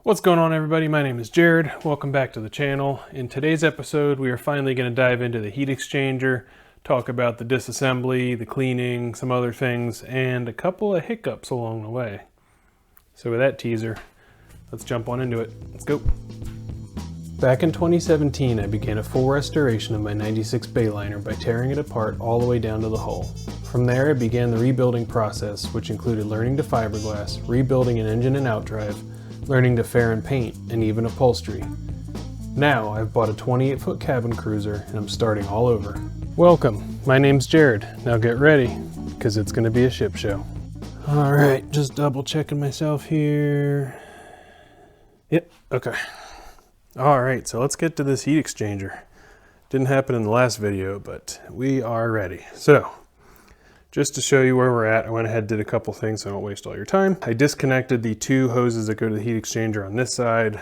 What's going on, everybody? My name is Jared. Welcome back to the channel. In today's episode, we are finally going to dive into the heat exchanger, talk about the disassembly, the cleaning, some other things, and a couple of hiccups along the way. So with that teaser, let's jump on into it. Let's go. Back in 2017, I began a full restoration of my 96 Bayliner by tearing it apart all the way down to the hull. From there, I began the rebuilding process, which included learning to fiberglass, rebuilding an engine and outdrive, learning to fair and paint, and even upholstery. Now, I've bought a 28-foot cabin cruiser, and I'm starting all over. Welcome, my name's Jared. Now get ready, because it's going to be a ship show. Alright, just double checking myself here. Yep, okay. Alright, so let's get to this heat exchanger. Didn't happen in the last video, but we are ready. So, just to show you where we're at, I went ahead and did a couple things so I don't waste all your time. I disconnected the two hoses that go to the heat exchanger on this side,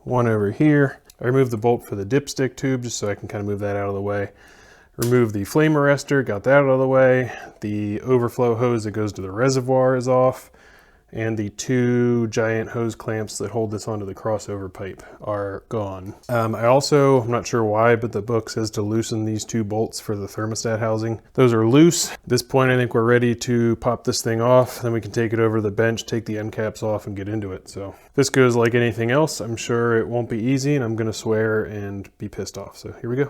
one over here. I removed the bolt for the dipstick tube just so I can kind of move that out of the way. Removed the flame arrestor, got that out of the way. The overflow hose that goes to the reservoir is off. And the two giant hose clamps that hold this onto the crossover pipe are gone. I'm not sure why, but the book says to loosen these two bolts for the thermostat housing. Those are loose. At this point, I think we're ready to pop this thing off. Then we can take it over to the bench, take the end caps off, and get into it. So if this goes like anything else, I'm sure it won't be easy, and I'm gonna swear and be pissed off. So here we go.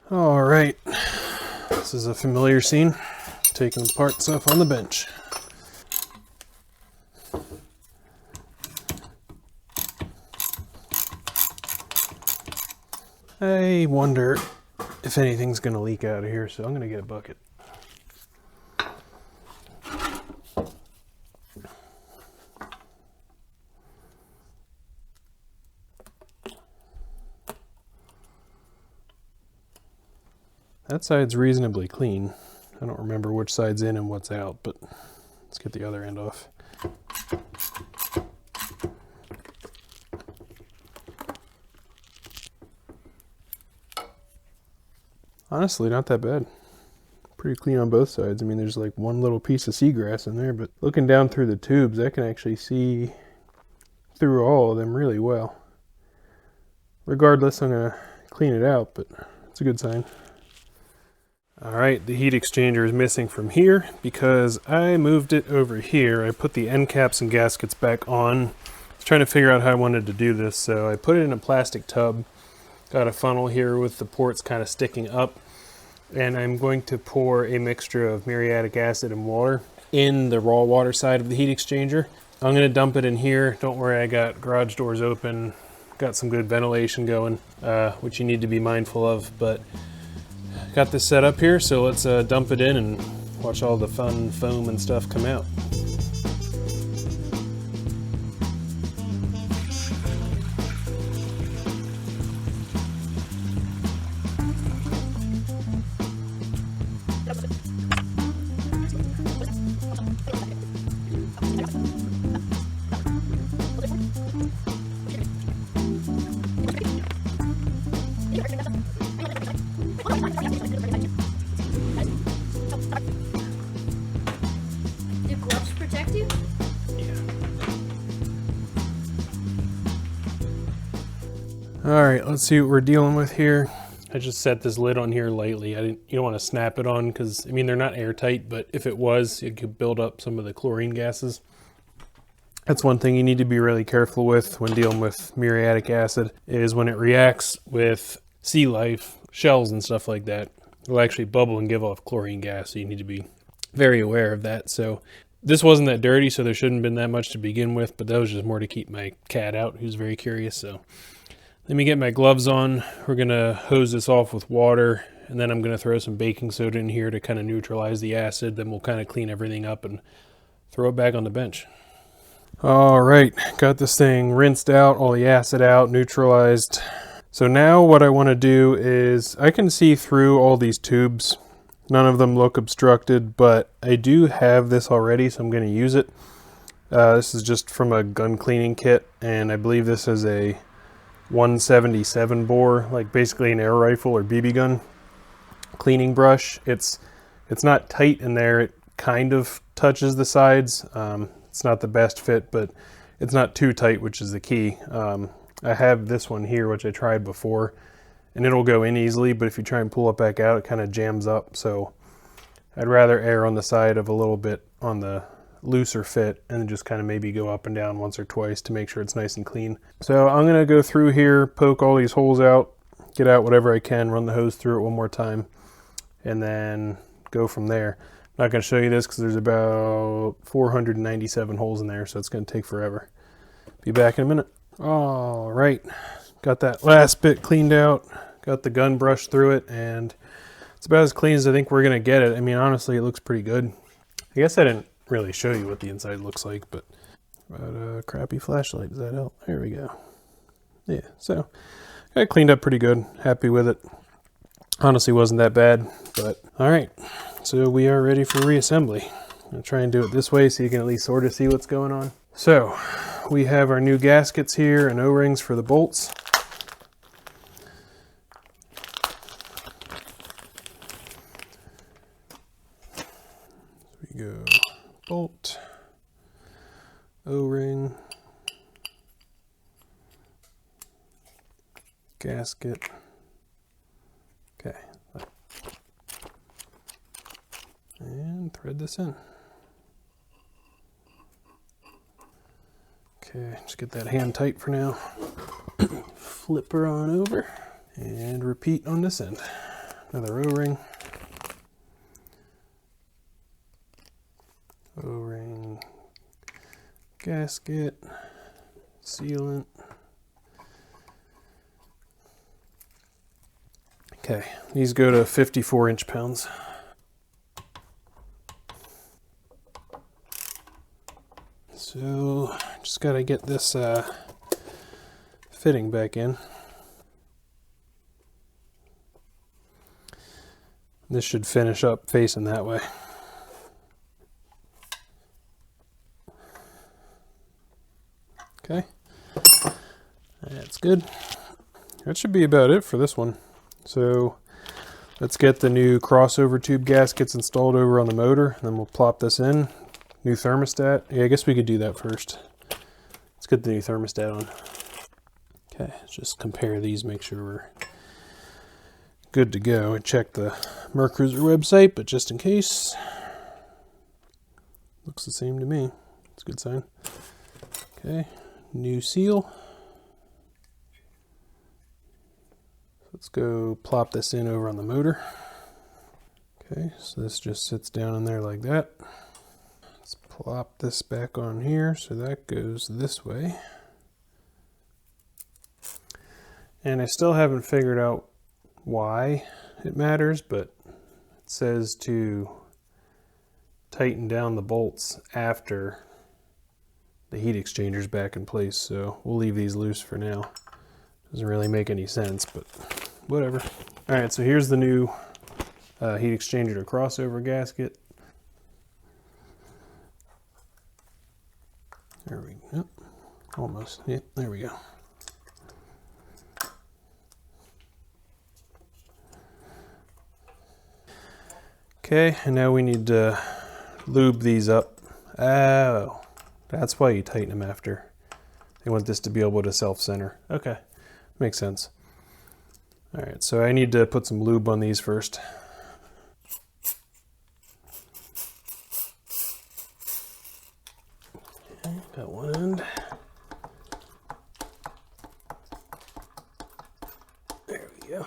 All right, this is a familiar scene, taking apart stuff on the bench. I wonder if anything's gonna leak out of here, so I'm gonna get a bucket. That side's reasonably clean. I don't remember which side's in and what's out, but let's get the other end off. Honestly, not that bad. Pretty clean on both sides. I mean, there's like one little piece of seagrass in there, but looking down through the tubes, I can actually see through all of them really well. Regardless, I'm gonna clean it out, but it's a good sign. Alright, the heat exchanger is missing from here because I moved it over here. I put the end caps and gaskets back on. I was trying to figure out how I wanted to do this, so I put it in a plastic tub. Got a funnel here with the ports kind of sticking up, and I'm going to pour a mixture of muriatic acid and water in the raw water side of the heat exchanger. I'm going to dump it in here. Don't worry, I got garage doors open, got some good ventilation going, which you need to be mindful of, but got this set up here, so let's dump it in and watch all the fun foam and stuff come out. Do gloves protect you? Yeah. Alright, let's see what we're dealing with here. I just set this lid on here lightly. You don't want to snap it on because, I mean, they're not airtight, but if it was, it could build up some of the chlorine gases. That's one thing you need to be really careful with when dealing with muriatic acid, is when it reacts with sea life, shells and stuff like that, it'll actually bubble and give off chlorine gas, so you need to be very aware of that. So this wasn't that dirty, so there shouldn't have been that much to begin with, but that was just more to keep my cat out, who's very curious. So let me get my gloves on. We're gonna hose this off with water, and then I'm gonna throw some baking soda in here to kind of neutralize the acid. Then we'll kind of clean everything up and throw it back on the bench. All right, got this thing rinsed out, all the acid out, neutralized. So now what I want to do is, I can see through all these tubes. None of them look obstructed, but I do have this already, so I'm going to use it. This is just from a gun cleaning kit, and I believe this is a 177 bore, like basically an air rifle or BB gun cleaning brush. It's not tight in there. It kind of touches the sides. It's not the best fit, but it's not too tight, which is the key. I have this one here, which I tried before, and it'll go in easily, but if you try and pull it back out, it kind of jams up. So I'd rather err on the side of a little bit on the looser fit and just kind of maybe go up and down once or twice to make sure it's nice and clean. So I'm going to go through here, poke all these holes out, get out whatever I can, run the hose through it one more time, and then go from there. I'm not going to show you this because there's about 497 holes in there, so it's going to take forever. Be back in a minute. All right, got that last bit cleaned out, got the gun brush through it, and it's about as clean as I think we're going to get it. I mean, honestly, it looks pretty good. I guess I didn't really show you what the inside looks like, but a crappy flashlight, does that help? There we go. Yeah, so got it cleaned up pretty good. Happy with it. Honestly, wasn't that bad, but all right. So we are ready for reassembly. I'm gonna try and do it this way so you can at least sort of see what's going on. So we have our new gaskets here and O-rings for the bolts. We go bolt, O-ring, gasket. Okay. And thread this in. Okay, just get that hand tight for now. Flip her on over and repeat on this end. Another O-ring. O-ring, gasket, sealant. Okay, these go to 54 inch-pounds. So just got to get this fitting back in. This should finish up facing that way. Okay, that's good. That should be about it for this one. So let's get the new crossover tube gaskets installed over on the motor, and then we'll plop this in. New thermostat. Yeah, I guess we could do that first. Let's get the new thermostat on. Okay, let's just compare these, make sure we're good to go. I checked the Mercruiser website, but just in case. Looks the same to me. It's a good sign. Okay, new seal. Let's go plop this in over on the motor. Okay, so this just sits down in there like that. Let's plop this back on here so that goes this way. And I still haven't figured out why it matters, but it says to tighten down the bolts after the heat exchanger's back in place, so we'll leave these loose for now. Doesn't really make any sense, but whatever. All right, so here's the new heat exchanger to crossover gasket. There we go. Almost. Yep, there we go. Okay, and now we need to lube these up. Oh, that's why you tighten them after. They want this to be able to self-center. Okay, makes sense. All right, so I need to put some lube on these first. Okay, got one end. There we go.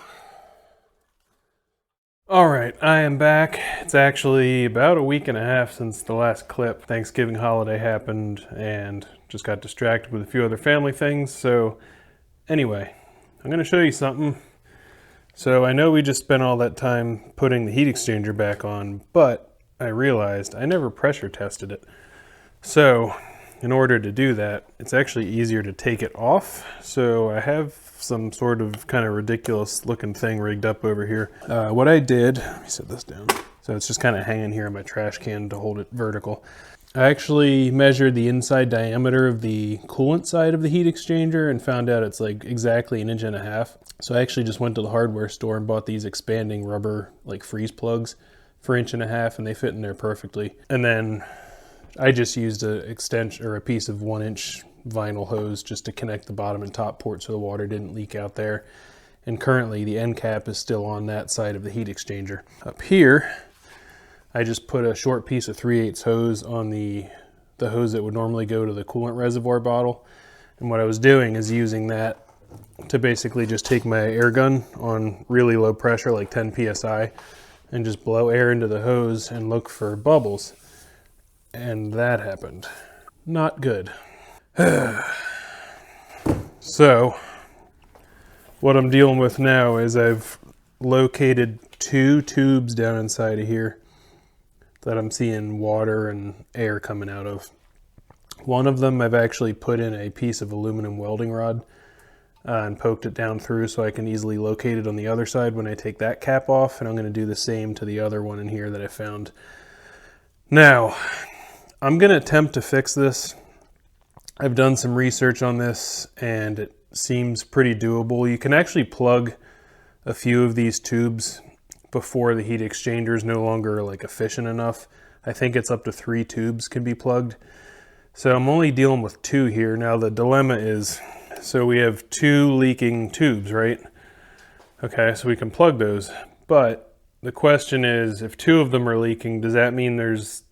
All right, I am back. It's actually about a week and a half since the last clip. Thanksgiving holiday happened and just got distracted with a few other family things. So anyway, I'm gonna show you something. So I know we just spent all that time putting the heat exchanger back on, but I realized I never pressure tested it. So in order to do that, it's actually easier to take it off. So I have some sort of kind of ridiculous looking thing rigged up over here. What I did, let me set this down. So it's just kind of hanging here on my trash can to hold it vertical. I actually measured the inside diameter of the coolant side of the heat exchanger and found out it's like exactly 1.5 inches. So I actually just went to the hardware store and bought these expanding rubber like freeze plugs for 1.5 inches, and they fit in there perfectly. And then I just used an extension or a piece of 1-inch vinyl hose just to connect the bottom and top port so the water didn't leak out there. And currently the end cap is still on that side of the heat exchanger. Up here, I just put a short piece of 3/8 hose on the hose that would normally go to the coolant reservoir bottle. And what I was doing is using that to basically just take my air gun on really low pressure, like 10 PSI, and just blow air into the hose and look for bubbles. And that happened. Not good. So, what I'm dealing with now is I've located 2 tubes down inside of here that I'm seeing water and air coming out of. One of them I've actually put in a piece of aluminum welding rod and poked it down through so I can easily locate it on the other side when I take that cap off, and I'm going to do the same to the other one in here that I found. Now, I'm going to attempt to fix this. I've done some research on this and it seems pretty doable. You can actually plug a few of these tubes before the heat exchanger is no longer like efficient enough. I think it's up to 3 tubes can be plugged. So I'm only dealing with 2 here. Now the dilemma is, so we have 2 leaking tubes, right? Okay, so we can plug those. But the question is, if 2 of them are leaking, does that mean there's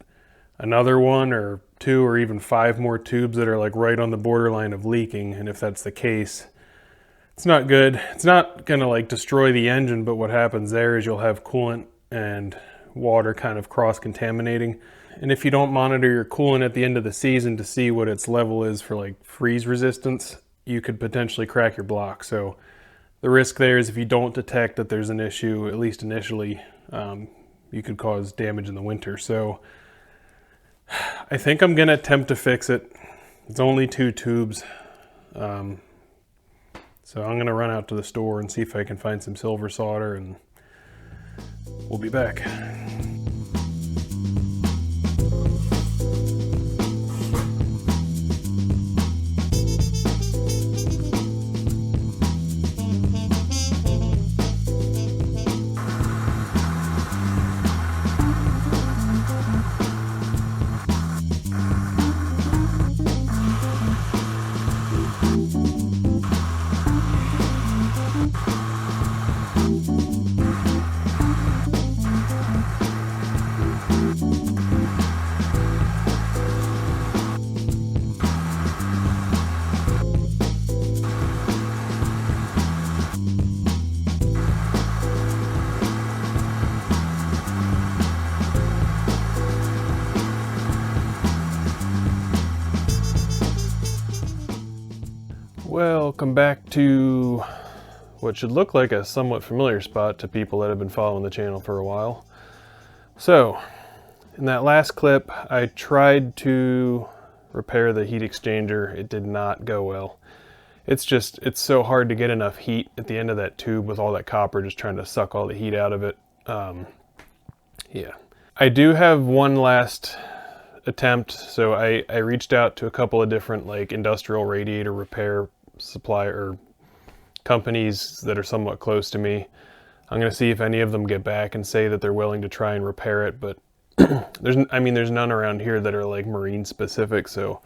another 1 or 2 or even 5 more tubes that are like right on the borderline of leaking? And if that's the case, it's not good. It's not gonna like destroy the engine, but what happens there is you'll have coolant and water kind of cross-contaminating. And if you don't monitor your coolant at the end of the season to see what its level is for like freeze resistance, you could potentially crack your block. So the risk there is if you don't detect that there's an issue, at least initially, you could cause damage in the winter. So I think I'm gonna attempt to fix it. It's only 2 tubes. So I'm gonna run out to the store and see if I can find some silver solder, and we'll be back. Welcome back to what should look like a somewhat familiar spot to people that have been following the channel for a while. So, in that last clip, I tried to repair the heat exchanger. It did not go well. It's so hard to get enough heat at the end of that tube with all that copper just trying to suck all the heat out of it. Yeah. I do have one last attempt. So I reached out to a couple of different like industrial radiator repair supplier or companies that are somewhat close to me. I'm going to see if any of them get back and say that they're willing to try and repair it, but there's none around here that are like marine specific, so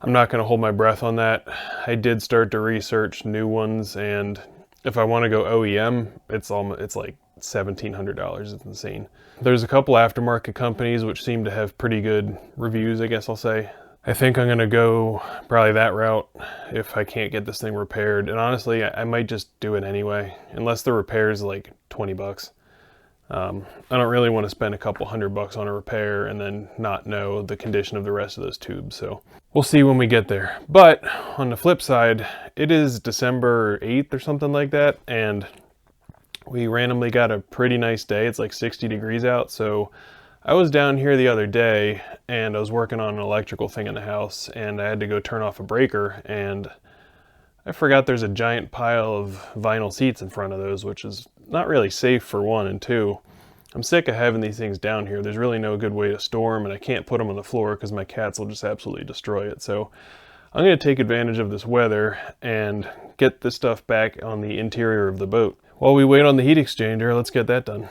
I'm not going to hold my breath on that. I did start to research new ones, and if I want to go OEM, it's like $1,700. It's insane. There's a couple aftermarket companies which seem to have pretty good reviews, I guess I'll say. I think I'm going to go probably that route if I can't get this thing repaired. And honestly, I might just do it anyway, unless the repair is like 20 bucks. I don't really want to spend a couple $100 on a repair and then not know the condition of the rest of those tubes. So we'll see when we get there. But on the flip side, it is December 8th or something like that. And we randomly got a pretty nice day. It's like 60 degrees out. So I was down here the other day and I was working on an electrical thing in the house, and I had to go turn off a breaker, and I forgot there's a giant pile of vinyl seats in front of those, which is not really safe for one, and two, I'm sick of having these things down here. There's really no good way to store them, and I can't put them on the floor because my cats will just absolutely destroy it. So I'm going to take advantage of this weather and get this stuff back on the interior of the boat. While we wait on the heat exchanger, let's get that done.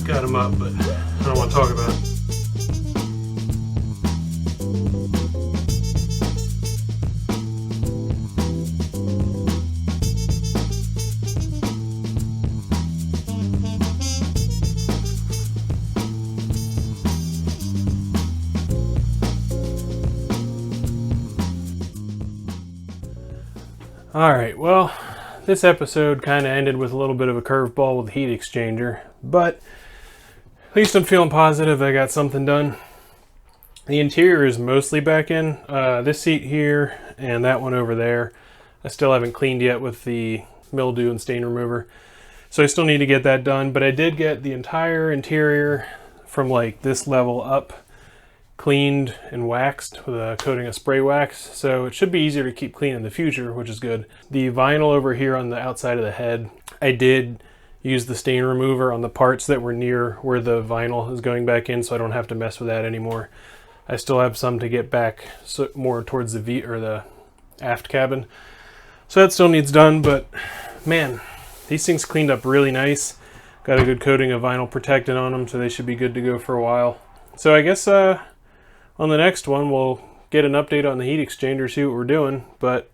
Got him up, but I don't want to talk about it. Alright, well, this episode kind of ended with a little bit of a curveball with the heat exchanger, but at least I'm feeling positive I got something done. The interior is mostly back in. This seat here and that one over there, I still haven't cleaned yet with the mildew and stain remover. So I still need to get that done, but I did get the entire interior from like this level up cleaned and waxed with a coating of spray wax. So it should be easier to keep clean in the future, which is good. The vinyl over here on the outside of the head, I did use the stain remover on the parts that were near where the vinyl is going back in, so I don't have to mess with that anymore. I still have some to get back more towards the aft cabin. So that still needs done, but man, these things cleaned up really nice. Got a good coating of vinyl protectant on them, so they should be good to go for a while. So I guess on the next one, we'll get an update on the heat exchanger, see what we're doing. But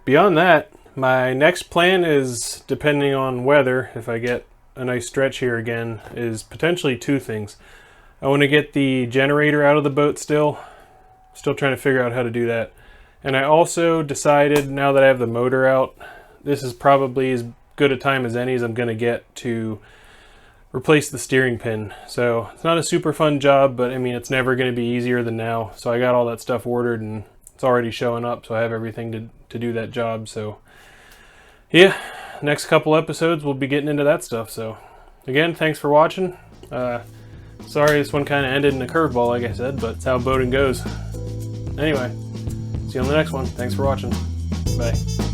beyond that, my next plan is, depending on weather, if I get a nice stretch here again, is potentially two things. I want to get the generator out of the boat still trying to figure out how to do that. And I also decided, now that I have the motor out, this is probably as good a time as any as I'm going to get to replace the steering pin. So it's not a super fun job, but I mean, it's never going to be easier than now. So I got all that stuff ordered and it's already showing up, so I have everything to do that job. So yeah, next couple episodes we'll be getting into that stuff. So again, thanks for watching. Sorry this one kind of ended in a curveball, like I said, but it's how boating goes. Anyway, see you on the next one. Thanks for watching. Bye.